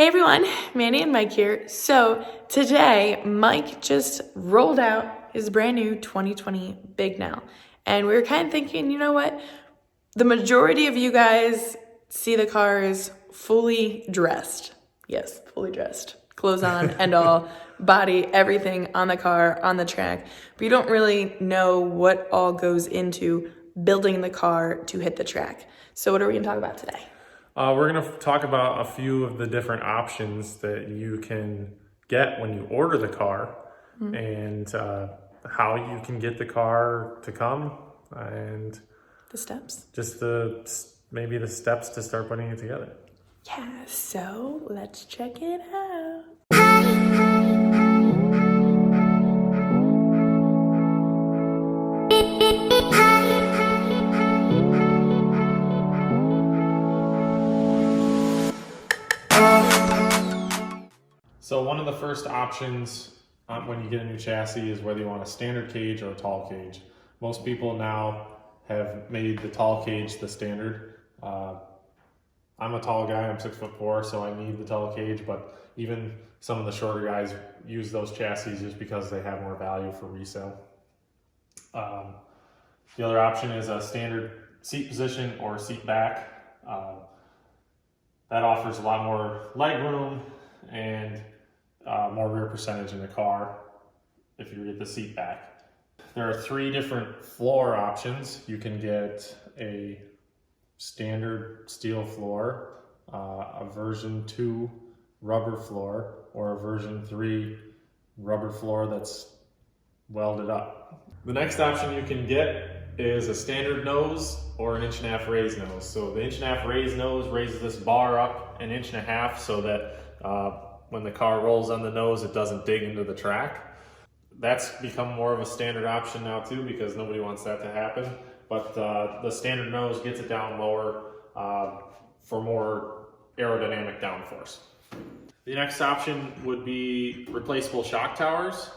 Hey everyone, Mandy and Mike here. So today, Mike just rolled out his brand new 2020 Bicknell. And we were kind of thinking, you know what? The majority of you guys see the cars fully dressed. Yes, fully dressed. Clothes on and all, body, everything on the car, on the track. But you don't really know what all goes into building the car to hit the track. So what are we going to talk about today? We're going to talk about a few of the different options that you can get when you order the car, and how you can get the car to come, and The steps. just maybe the steps to start putting it together. Yeah, so let's check it out. So one of the first options when you get a new chassis is whether you want a standard cage or a tall cage. Most people now have made the tall cage the standard. I'm a tall guy, I'm 6'4", so I need the tall cage, but even some of the shorter guys use those chassis just because they have more value for resale. The other option is a standard seat position or seat back. That offers a lot more leg room and more rear percentage in the car if you get the seat back. There are 3 different floor options. You can get a standard steel floor, a version 2 rubber floor, or a version 3 rubber floor that's welded up. The next option you can get is a standard nose or an 1.5" raised nose. So the 1.5" raised nose raises this bar up 1.5" so that when the car rolls on the nose, it doesn't dig into the track. That's become more of a standard option now too, because nobody wants that to happen. But the standard nose gets it down lower for more aerodynamic downforce. The next option would be replaceable shock towers.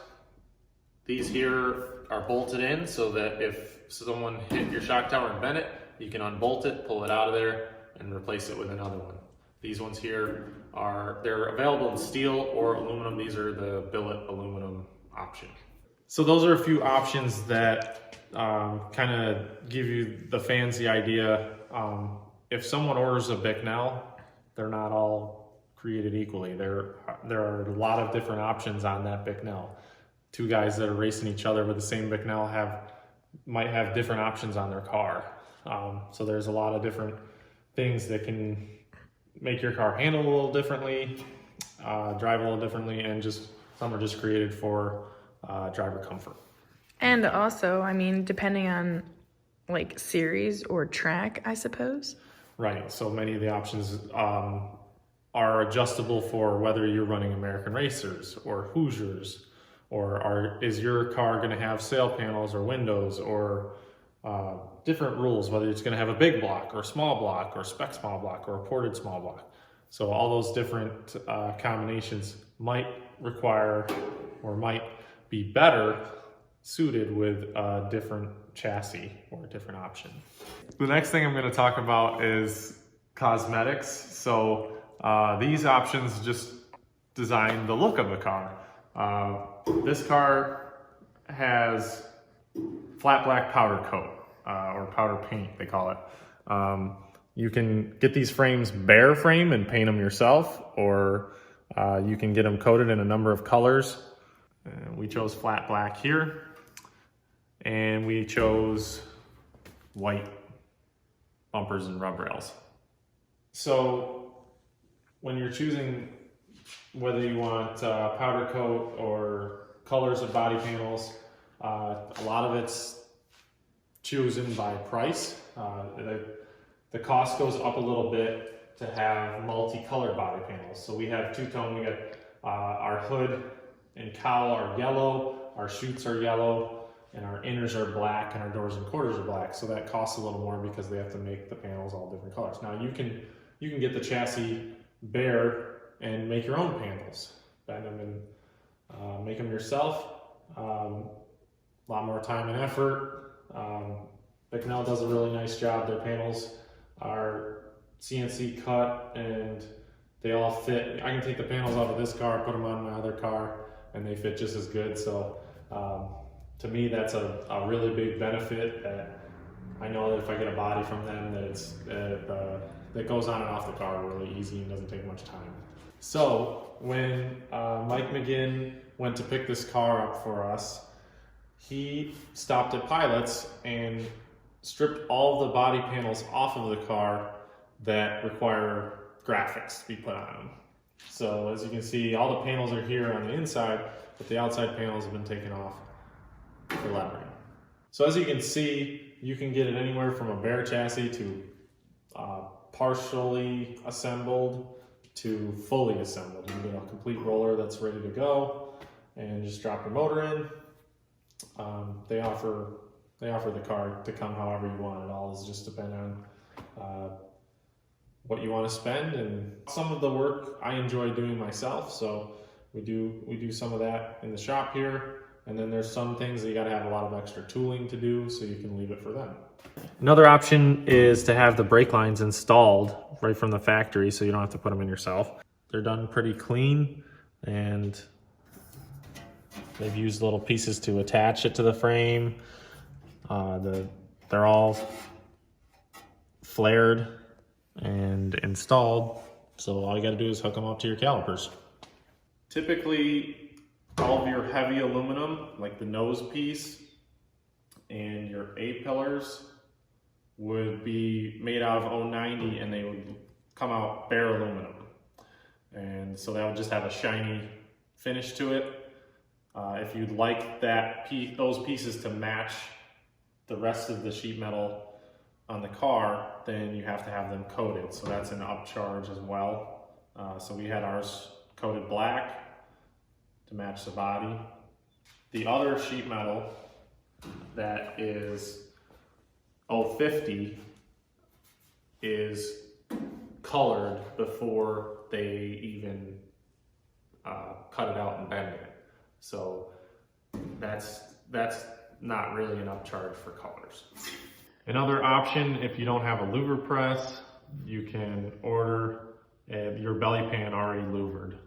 These here are bolted in so that if someone hit your shock tower and bent it, you can unbolt it, pull it out of there, and replace it with another one. These ones here they're available in steel or aluminum. These are the billet aluminum option. So those are a few options that kind of give you the fancy idea. If someone orders a Bicknell, they're not all created equally. There are a lot of different options on that Bicknell. 2 guys that are racing each other with the same Bicknell might have different options on their car. So there's a lot of different things that can make your car handle a little differently, drive a little differently, and just some are just created for driver comfort. And also, I mean, depending on like series or track, I suppose. Right, so many of the options are adjustable for whether you're running American Racers or Hoosiers, or is your car going to have sail panels or windows, or different rules, whether it's going to have a big block or small block or spec small block or a ported small block. So all those different combinations might require or might be better suited with a different chassis or a different option. The next thing I'm going to talk about is cosmetics. So these options just design the look of the car. This car has flat black powder coat, or powder paint, they call it. You can get these frames bare frame and paint them yourself, or you can get them coated in a number of colors. We chose flat black here, and we chose white bumpers and rub rails. So when you're choosing whether you want powder coat or colors of body panels, a lot of it's chosen by price. The cost goes up a little bit to have multicolored body panels. So we have two-tone. We got our hood and cowl are yellow, our chutes are yellow, and our inners are black, and our doors and quarters are black. So that costs a little more because they have to make the panels all different colors. Now you can get the chassis bare and make your own panels, bend them and make them yourself. A lot more time and effort. Bicknell does a really nice job. Their panels are CNC cut, and They all fit. I can take the panels out of this car, put them on my other car, and they fit just as good. So to me, that's a really big benefit that I know that if I get a body from them, that that goes on and off the car really easy and doesn't take much time. So when Mike McGinn went to pick this car up for us, he stopped at Pilot's and stripped all the body panels off of the car that require graphics to be put on them. So as you can see, all the panels are here on the inside, but the outside panels have been taken off for lettering. So as you can see, you can get it anywhere from a bare chassis to partially assembled to fully assembled. You get a complete roller that's ready to go and just drop your motor in. They offer the car to come however you want. It all is just depend on what you want to spend, and some of the work I enjoy doing myself, so we do some of that in the shop here, and then there's some things that you got to have a lot of extra tooling to do, so you can leave it for them. Another option is to have the brake lines installed right from the factory, so you don't have to put them in yourself. They're done pretty clean, and they've used little pieces to attach it to the frame. They're all flared and installed, so all you got to do is hook them up to your calipers. Typically, all of your heavy aluminum, like the nose piece and your A-pillars, would be made out of 090, and they would come out bare aluminum, and so that would just have a shiny finish to it. If you'd like those pieces to match the rest of the sheet metal on the car, then you have to have them coated, so that's an upcharge as well. So we had ours coated black to match the body. The other sheet metal that is 050 is colored before they even cut it out and bend it. So that's not really an upcharge for colors. Another option, if you don't have a louver press, you can order your belly pan already louvered.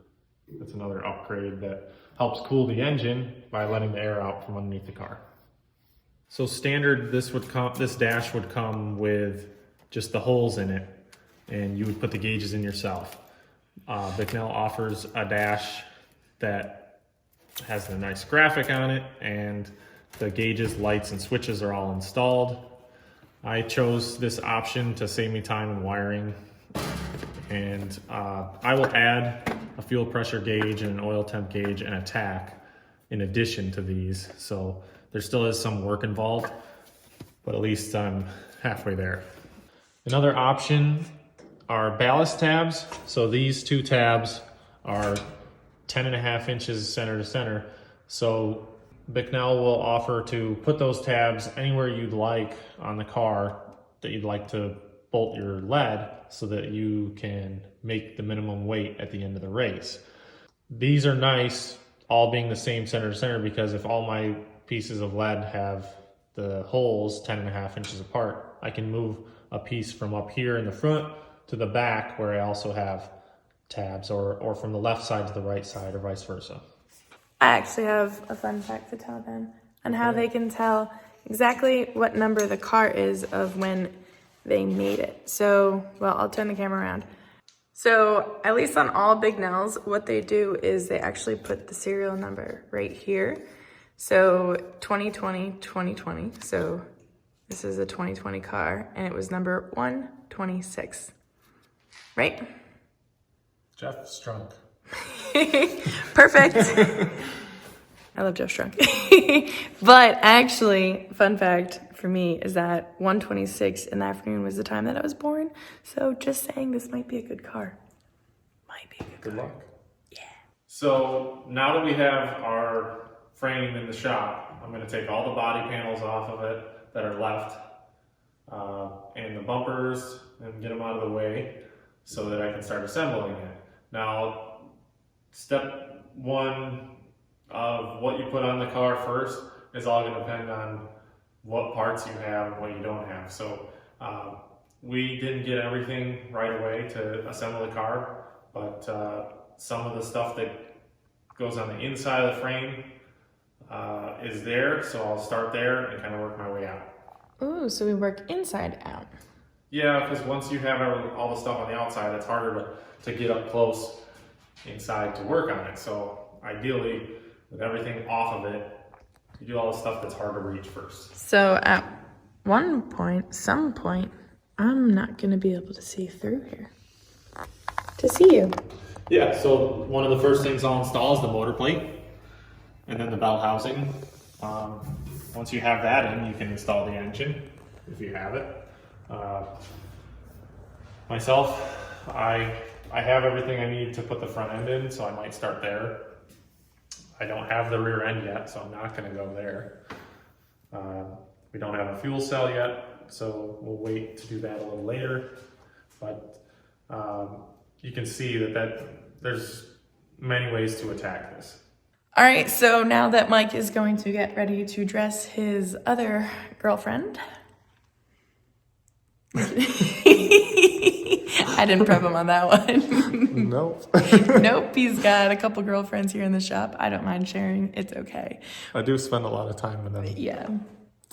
That's another upgrade that helps cool the engine by letting the air out from underneath the car. So standard, this dash would come with just the holes in it, and you would put the gauges in yourself. Bicknell offers a dash that has a nice graphic on it, and the gauges, lights, and switches are all installed. I chose this option to save me time in wiring, and I will add a fuel pressure gauge and an oil temp gauge and a tack in addition to these. So there still is some work involved, but at least I'm halfway there. Another option are ballast tabs. So these two tabs are 10.5 inches center to center. So Bicknell will offer to put those tabs anywhere you'd like on the car that you'd like to bolt your lead, so that you can make the minimum weight at the end of the race. These are nice, all being the same center to center, because if all my pieces of lead have the holes 10.5 inches apart, I can move a piece from up here in the front to the back where I also have tabs, or from the left side to the right side, or vice versa. I actually have a fun fact to tell them on how they can tell exactly what number the car is of when they made it. So, well, I'll turn the camera around. So, at least on all Bicknells, what they do is they actually put the serial number right here. So, 2020, 2020. So, this is a 2020 car, and it was number 126. Right? Jeff Strunk. Perfect. I love Jeff Strunk. But actually, fun fact for me is that 126 in the afternoon was the time that I was born. So just saying, this might be a good car. Might be a good car. Good luck. Yeah. So now that we have our frame in the shop, I'm going to take all the body panels off of it that are left, and the bumpers, and get them out of the way so that I can start assembling it. Now, step one of what you put on the car first is all going to depend on what parts you have and what you don't have. So we didn't get everything right away to assemble the car, but some of the stuff that goes on the inside of the frame is there, so I'll start there and kind of work my way out. Ooh, so we work inside out. Yeah, because once you have all the stuff on the outside, it's harder to get up close inside to work on it. So ideally, with everything off of it, you do all the stuff that's hard to reach first. So at some point, I'm not going to be able to see through here to see you. Yeah, so one of the first things I'll install is the motor plate and then the bell housing. Once you have that in, you can install the engine if you have it. Myself, I have everything I need to put the front end in, so I might start there. I don't have the rear end yet, so I'm not going to go there. We don't have a fuel cell yet, so we'll wait to do that a little later. But you can see that there's many ways to attack this. All right, so now that Mike is going to get ready to dress his other girlfriend. I didn't prep him on that one. Nope. Nope, he's got a couple girlfriends here in the shop. I don't mind sharing, it's okay. I do spend a lot of time with them. Yeah,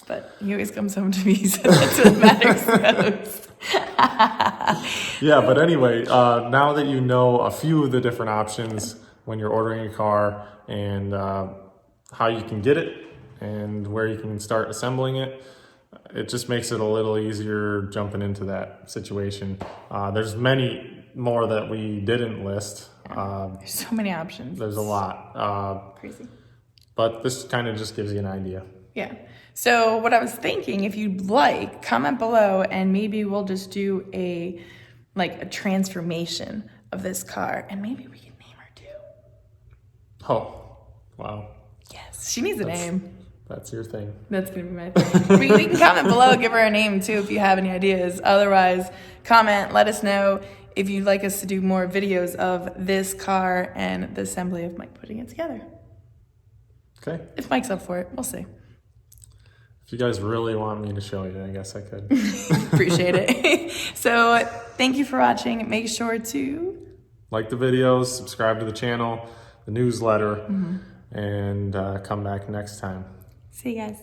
but he always comes home to me, so that's what matters most. Yeah, but anyway, now that you know a few of the different options when you're ordering a car and how you can get it and where you can start assembling it, it just makes it a little easier jumping into that situation. There's many more that we didn't list. There's so many options. There's a lot. Crazy. But this kind of just gives you an idea. Yeah. So what I was thinking, if you'd like, comment below and maybe we'll just do a transformation of this car and maybe we can name her too. Oh, wow. Yes, she needs a name. That's your thing. That's going to be my thing. we can comment below, give her a name too if you have any ideas. Otherwise, comment, let us know if you'd like us to do more videos of this car and the assembly of Mike putting it together. Okay. If Mike's up for it, we'll see. If you guys really want me to show you, I guess I could. Appreciate it. So thank you for watching. Make sure to like the videos, subscribe to the channel, the newsletter, and come back next time. See you guys.